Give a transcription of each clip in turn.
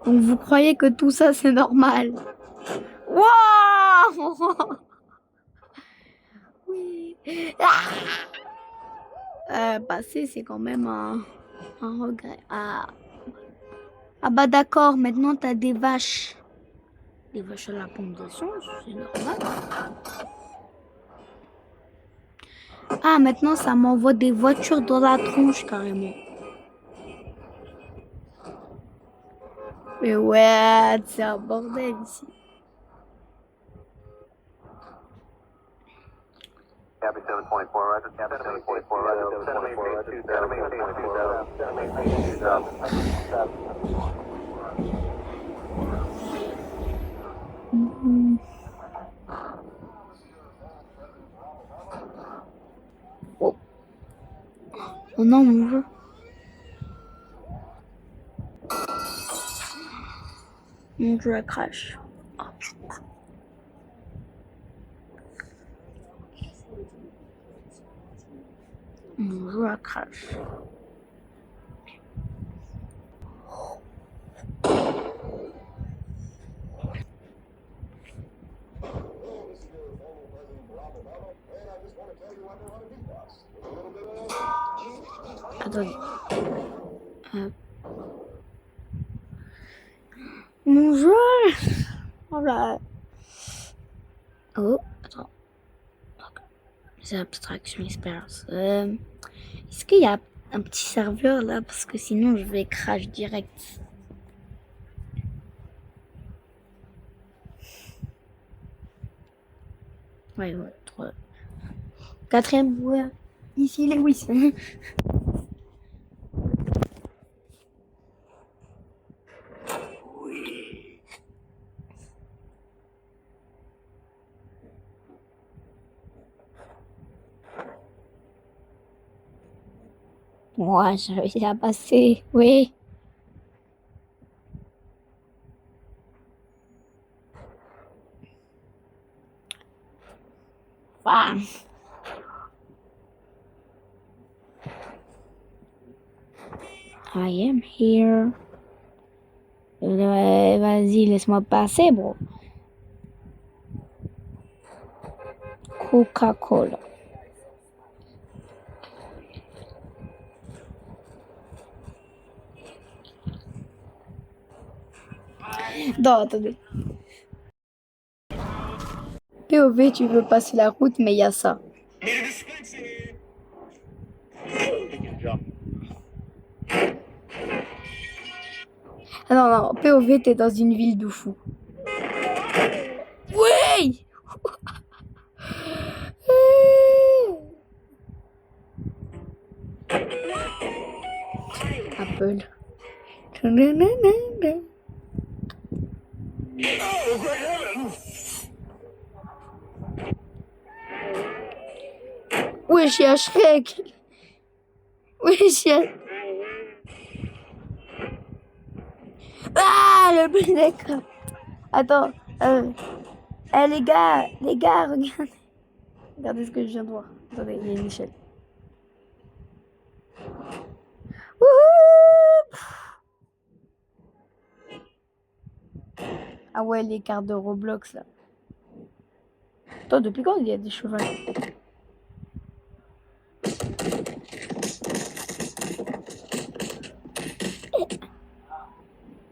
Donc vous croyez que tout ça c'est normal? Waouh! Oui. Passer, c'est quand même un regret. Ah bah d'accord, maintenant t'as des vaches. Des vaches à la pompe d'essence, c'est normal. Ah, maintenant ça m'envoie des voitures dans la tronche carrément. Mais ouais, c'est un bordel ici. Copy 724, Roger. 724, Roger. 724, Mhm. Oh. Oh non, mon jeu. Mon jeu a crash. Mon jeu a crash. Attendez. Mon jeu. Oh là. Oh, attends. C'est Abstraction Experience. Est-ce qu'il y a un petit serveur là? Parce que sinon je vais crash direct. Ouais, ouais, 3. Quatrième, ouais. Ici, Lewis. Moi, j'ai réussi à passer. Oui. Enfin. I am here. Vas-y, laisse-moi passer, bro. Coca-Cola. Non, attendez. POV, tu veux passer la route, mais il y a ça. Ah non, non, POV, t'es dans une ville de fou. Oui! Apple. Wesh, y'a Shrek. Wesh, y'a... Ah, le Black. Attends. Les gars, regardez. Regardez ce que je viens de voir. Attendez, il y a une échelle. Wouhou! Ah ouais, les cartes de Roblox, là. Attends, depuis quand il y a des chevaux?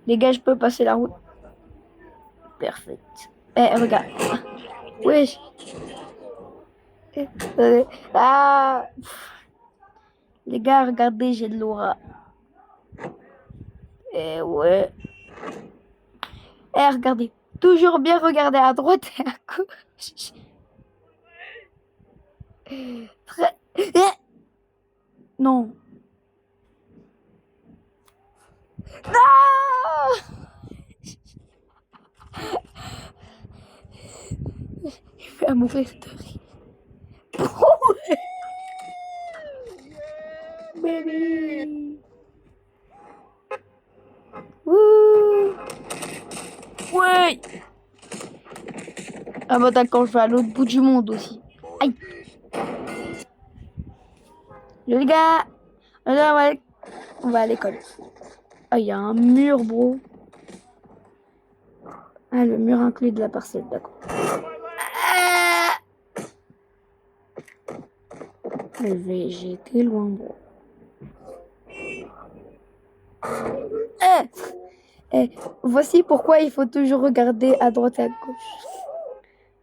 Les gars, je peux passer la route. Parfait. Eh, regarde. Wesh. Ah. Les gars, regardez, j'ai de l'aura. Eh ouais. Eh, regardez. Toujours bien regarder à droite et à gauche. Très... Non. Non. Il va mourir de rire. Baby. Wouh. Ouais. Ah bah d'accord, je vais à l'autre bout du monde aussi. Aïe. Les gars, on va à l'école. Ah, il y a un mur, bro. Ah, le mur inclus de la parcelle, d'accord. Ah, j'ai été loin, bro. Voici pourquoi il faut toujours regarder à droite et à gauche.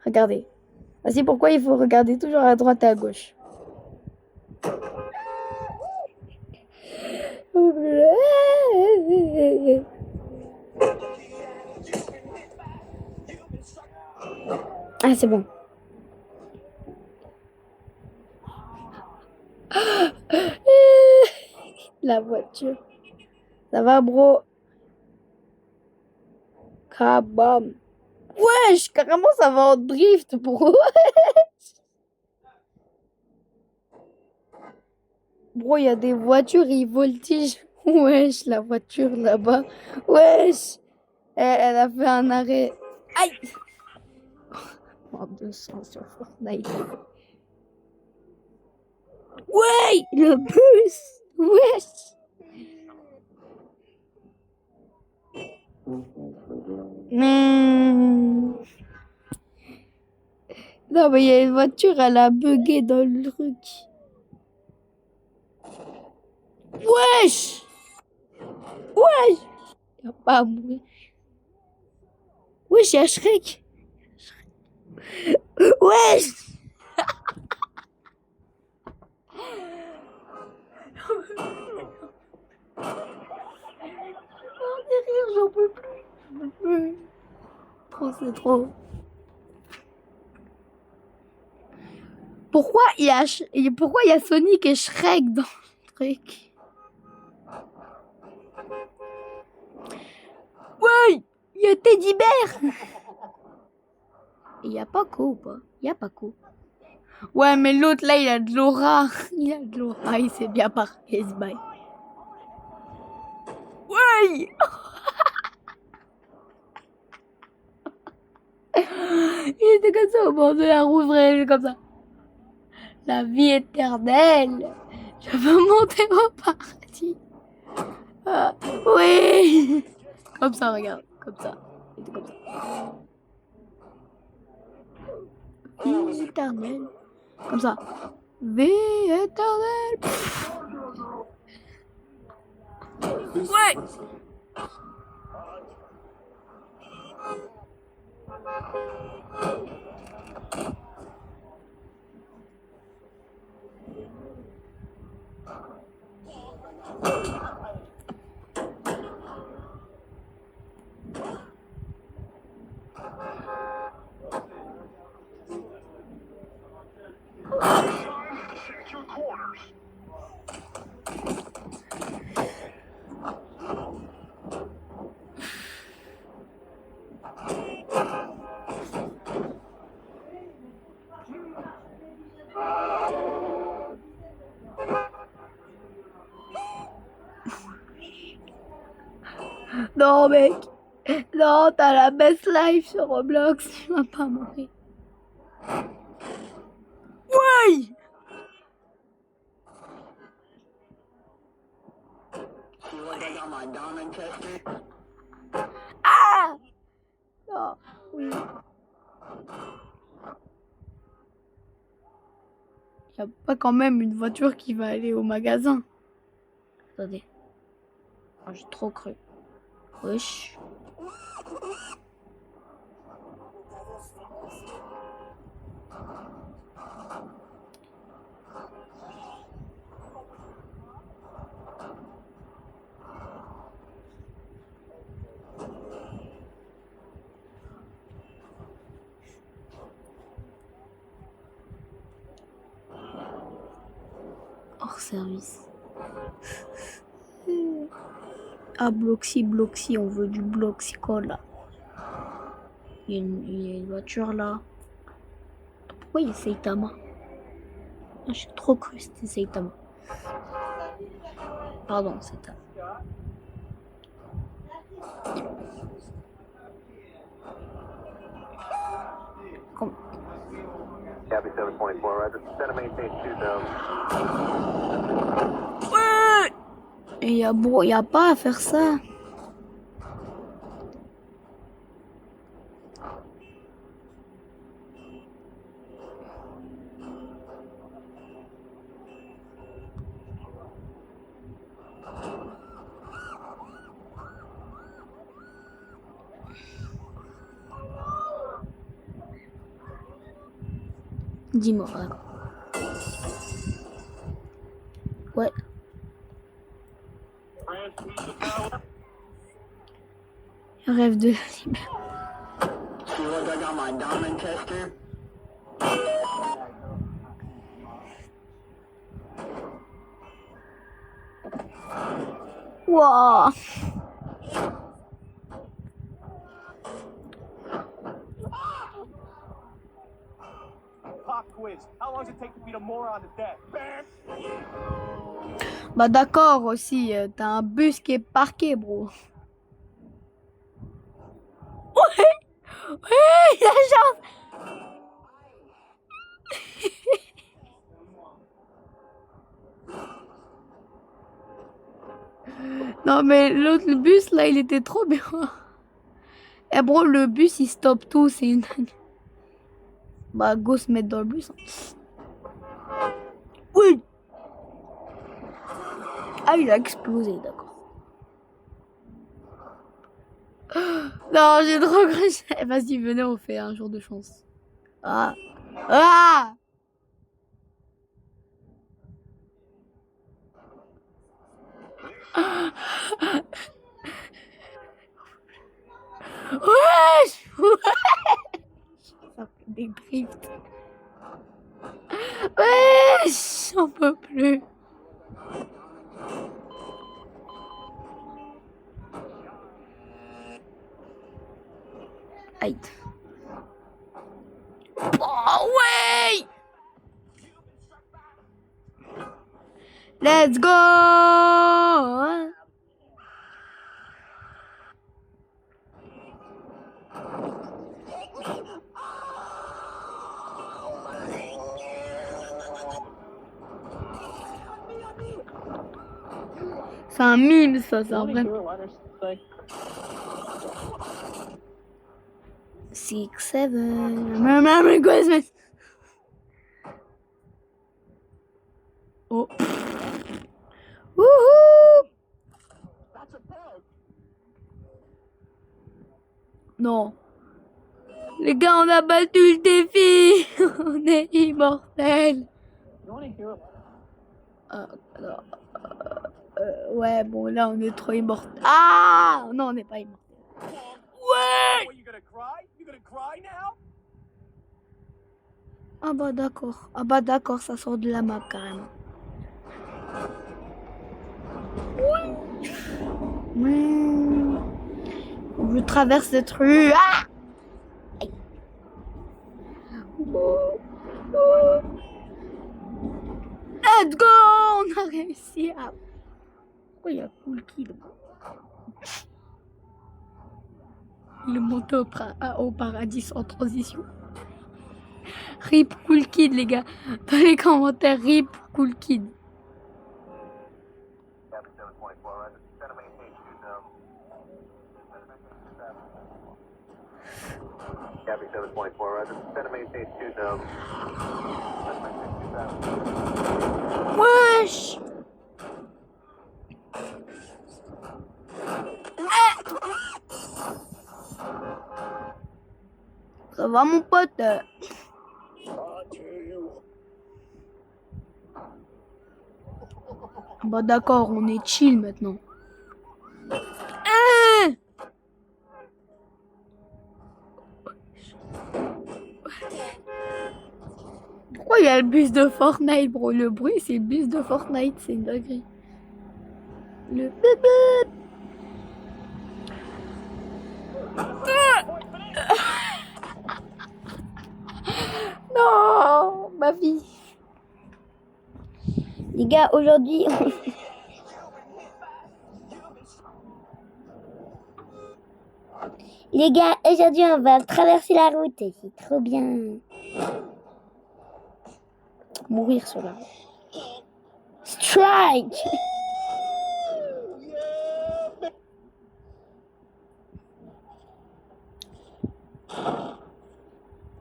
Regardez. Voici pourquoi il faut regarder toujours à droite et à gauche. Ah, c'est bon. La voiture. Ça va, bro? Kabam. Wesh, carrément, ça va en drift, bro. Bro, il y a des voitures, ils voltigent. Wesh, la voiture là-bas. Wesh. Elle a fait un arrêt. Aïe. En 200 sur Fortnite. Ouais, le bus. Wesh. Non, mais il y a une voiture, elle a bugué dans le truc. Wesh. Wesh. Il a pas à mourir. Wesh, il y a Shrek. Wesh. Oh, derrière, j'en peux plus. J'en peux plus. Trop, c'est trop. Pourquoi il y a Sonic et Shrek dans le truc? Ouais, il y a Teddy Bear. Il y a Paco ou pas? Il y a Paco. Ouais, mais l'autre là, il a de l'aura. Il a de l'aura, il s'est bien parqué, ce bail. Ouais. Il était comme ça au bord de la route, vrai, comme ça. La vie éternelle. Je veux monter au paradis. Ah, oui. Comme ça, regarde. Comme ça. Il était comme ça. Vie éternelle. Comme ça. Vie éternelle. Ouais. Non, mec. Non, t'as la best life sur Roblox. Tu vas pas mourir. Ouais. Ah. Non. Oui. Y a pas quand même une voiture qui va aller au magasin. Attendez. Oh, j'ai trop cru. Wesh. Hors service. Ah, Bloxy, on veut du Bloxy Cola. Il y a une voiture là. Pourquoi il y a Saitama? Ah, j'ai trop cru que c'était Saitama. Pardon, Saitama. Comme... Copy 7.4, Roger. Set a maintain 2000. Ouais. Et y a pas à faire ça. 10 morts, d'accord. Ouais. Rêve de Wow. Pop quiz. How long does it take to beat a moron to death? Bam! Bah d'accord aussi, t'as un bus qui est parqué, bro. Ouais, ouais, la chance. Non mais l'autre le bus là, il était trop bien. Eh bro, le bus il stoppe tout, c'est une dingue. Bah go se mettre dans le bus. Hein. Oui. Ah il a explosé, d'accord. Non, j'ai trop cru. Vas-y, venez, on fait un jour de chance. Ah. Ah. Wesh. Ça fait des drifts. Wesh, j'en peux plus. Aïe. Oh ouais. Let's go. C'est un mime, ça, c'est un vrai. 6, 7. Merry Christmas. Oh. Wouhou. Non. Les gars, on a battu le défi. On est immortels. Alors, ouais, bon, là, on est trop immortels. Ah non, on n'est pas immortels. Ouais. What, you gonna cry? You gonna cry now? Ah bah d'accord. Ah bah d'accord, ça sort de la map carrément. Oui. Je traverse cette rue. Ah. Aïe. Let's go. On a réussi à... Pourquoi il y a Cool Kid? Il est monté au paradis sans transition. RIP Cool Kid, les gars. Dans les commentaires, RIP Cool Kid. Cabin 724, right? Center maintain 2000. Cabin 724, right? Center maintain 2000. Wesh. Ça va mon pote? Bah d'accord, on est chill maintenant. Pourquoi il y a le bus de Fortnite, bro? Le bruit, c'est le bus de Fortnite, c'est une dinguerie. Le bébé. Non, ma vie. Les gars, aujourd'hui... Les gars, aujourd'hui, on va traverser la route. C'est trop bien. Mourir sur la route. Strike!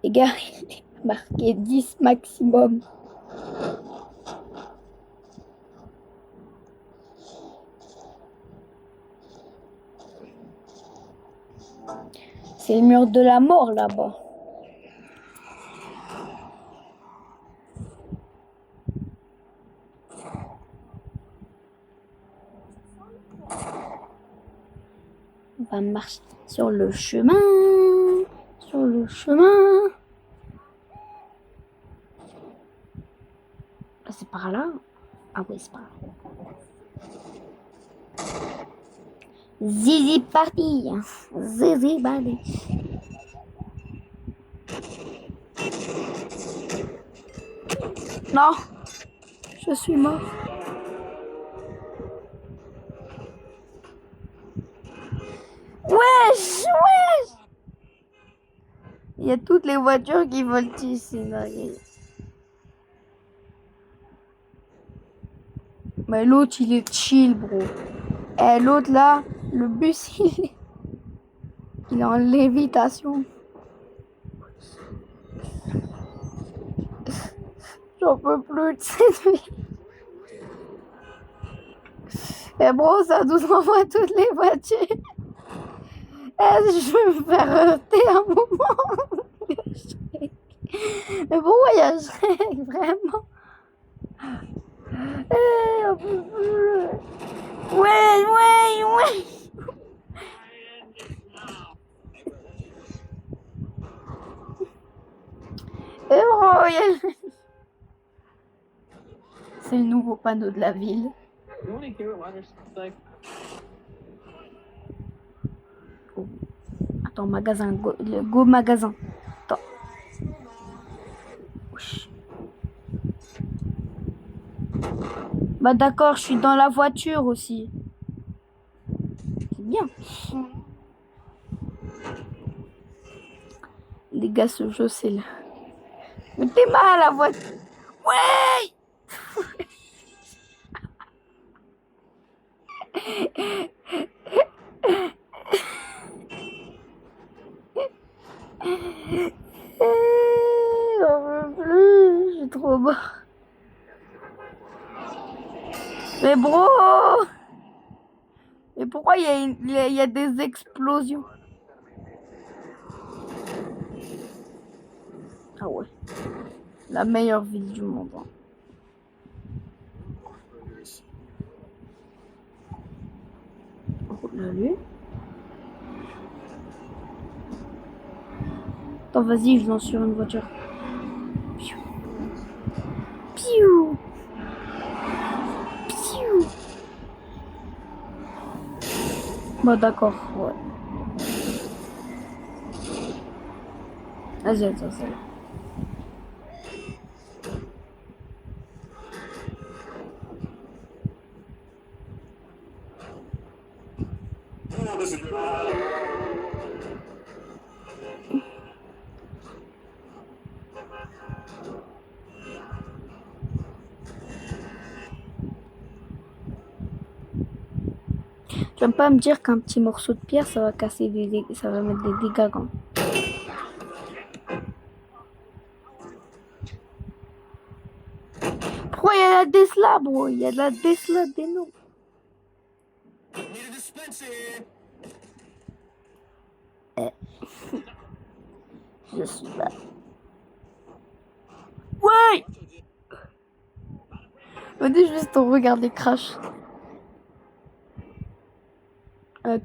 Les gars, il est marqué 10 maximum. C'est le mur de la mort là-bas. On va marcher sur le chemin. Sur le chemin. Ah, c'est par là? Ah oui, c'est par là. Zizi parti. Zizi parti. Non. Je suis mort. Wesh, wesh. Il y a toutes les voitures qui volent ici. Mais l'autre, il est chill, bro. Et l'autre, là, le bus, il est en lévitation. J'en peux plus de cette vie. Et bro, ça nous envoie toutes les voitures. Je vais me faire heurter un moment. Mais pourquoi il y a Shrek, vraiment? On peut plus. Ouais. Et bro, c'est le nouveau panneau de la ville. Oh. Attends, magasin, go magasin. Attends. Wesh. Bah d'accord, je suis dans la voiture aussi. C'est bien. Les gars, ce jeu, c'est là. Mais t'es mal à la voiture. Ouais. J'en veux plus, je suis trop mort. Mais bro! Mais pourquoi il y a des explosions? Ah ouais. La meilleure ville du monde. Hein. On l'a lu. Attends, vas-y, je lance sur une voiture. Piou. Piou. Piou. Bon, d'accord, ouais. Vas-y, attends, ça va. Tu vas pas me dire qu'un petit morceau de pierre, ça va casser ça va mettre des dégâts quand. Pourquoi il y a la Tesla, bro? Il y a de la Tesla d'énorme. Je suis là. Ouais! Me dis juste, on regarde les crashs.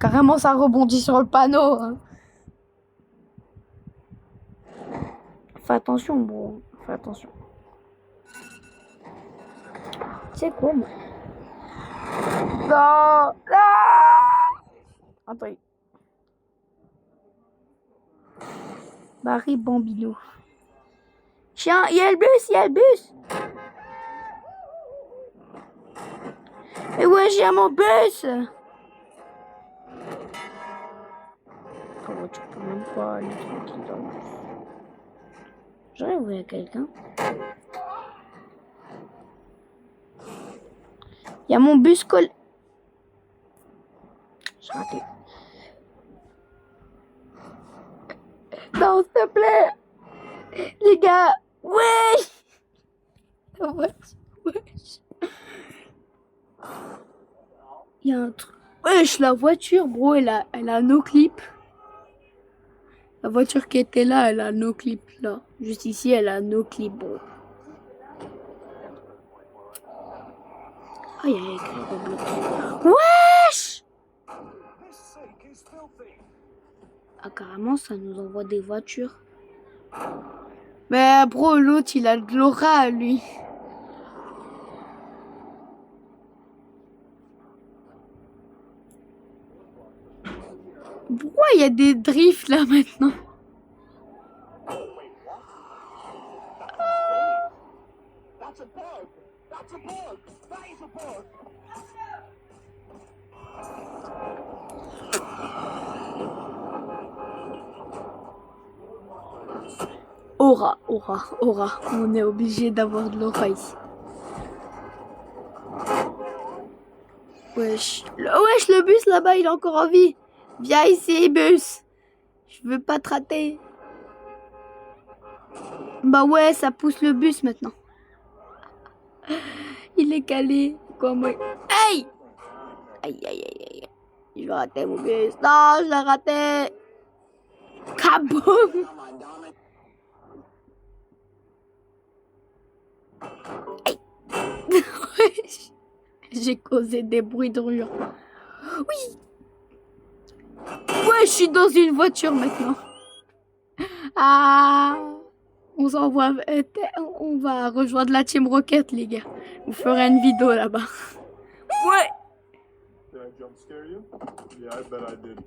Carrément, ça rebondit sur le panneau. Hein. Fais attention, bro. Fais attention. C'est quoi, moi? Non! Attends. Barry Bambino. Tiens, il y a le bus, Mais ouais, j'ai mon bus! Oh, tu peux même pas aller tranquille dans le bus. J'aurais voulu quelqu'un. Il y a mon bus collé. J'ai raté. Non, s'il te plaît! Les gars! Ouais! Wesh! Il y a un truc. Wesh, la voiture, bro, elle a no clip. La voiture qui était là, elle a no clip là. Juste ici, elle a no clip, bro. Ah, il y a écrit Roblox. Wesh! is filthy. Ah, carrément, ça nous envoie des voitures. Mais bro, l'autre, il a de l'aura, lui. Pourquoi il y a des drifts là maintenant? That's a bug. That's a bug. That is a bug. Aura, aura, aura. On est obligé d'avoir de l'aura ici. Wesh. Wesh, le bus là-bas, il est encore en vie. Viens ici, bus. Je veux pas te rater. Bah ouais, ça pousse le bus maintenant. Il est calé. Comme moi. Aïe! Aïe, aïe, aïe, aïe. Je vais rater mon bus. Non, je l'ai raté. Kaboum! Aïe. J'ai causé des bruits de rue. Oui! Ouais, je suis dans une voiture maintenant. Ah! On s'envoie. On va rejoindre la Team Rocket, les gars. Vous ferez une vidéo là-bas. Ouais! Did I jump scare you? Yeah, I bet I did.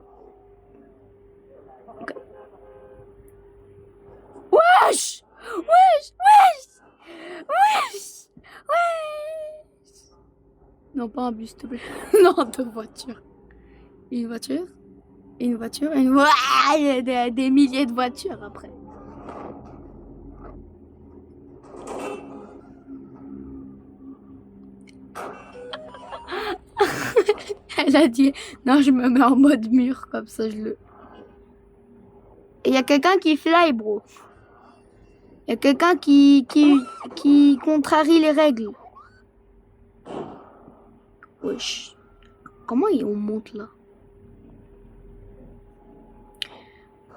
Wesh! Wesh! Wesh! Wesh! Wesh! Non, pas un bus, s'il te plaît. Non, deux voitures. Une voiture. Une voiture. Une voiture. Il y a des milliers de voitures après. Elle a dit, non, je me mets en mode mur, comme ça je le... Et il y a quelqu'un qui fly, bro. Il y a quelqu'un qui contrarie les règles. Wesh. Comment on monte là?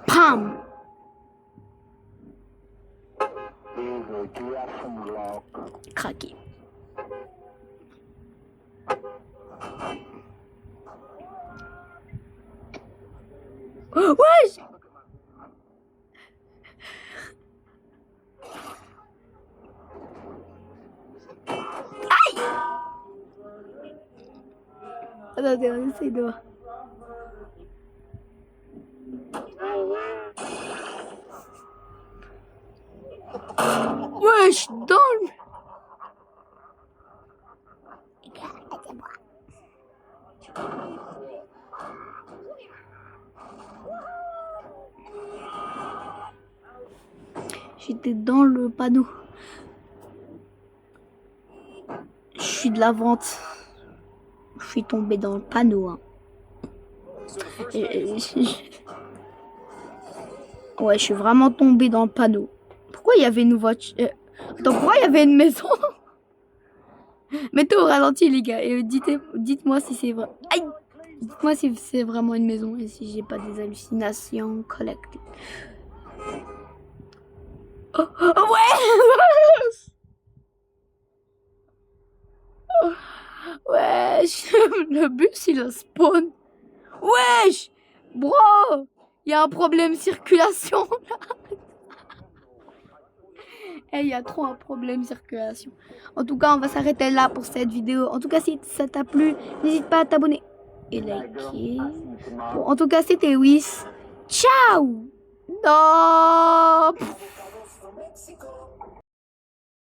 Pam! Craqué. Oh, wesh! Aïe! Attendez, on essaye de voir. Wesh, dans le... J'étais dans le panneau. Je suis de la vente. Je suis tombée dans le panneau. Hein. Ouais, je suis vraiment tombée dans le panneau. Pourquoi il y avait une voiture? Attends, pourquoi il y avait une maison? Mettez au ralenti, les gars. Et dites-moi si c'est vrai. Aïe! Dites-moi si c'est vraiment une maison et si j'ai pas des hallucinations collectives. Oh, oh, ouais! Wesh! Le bus, il a spawn. Wesh! Bro! Il y a un problème de circulation là. Il y a trop un problème de circulation. En tout cas, on va s'arrêter là pour cette vidéo. En tout cas, si ça t'a plu, n'hésite pas à t'abonner et liker. Bon, en tout cas, c'était Wiss. Ciao! Non!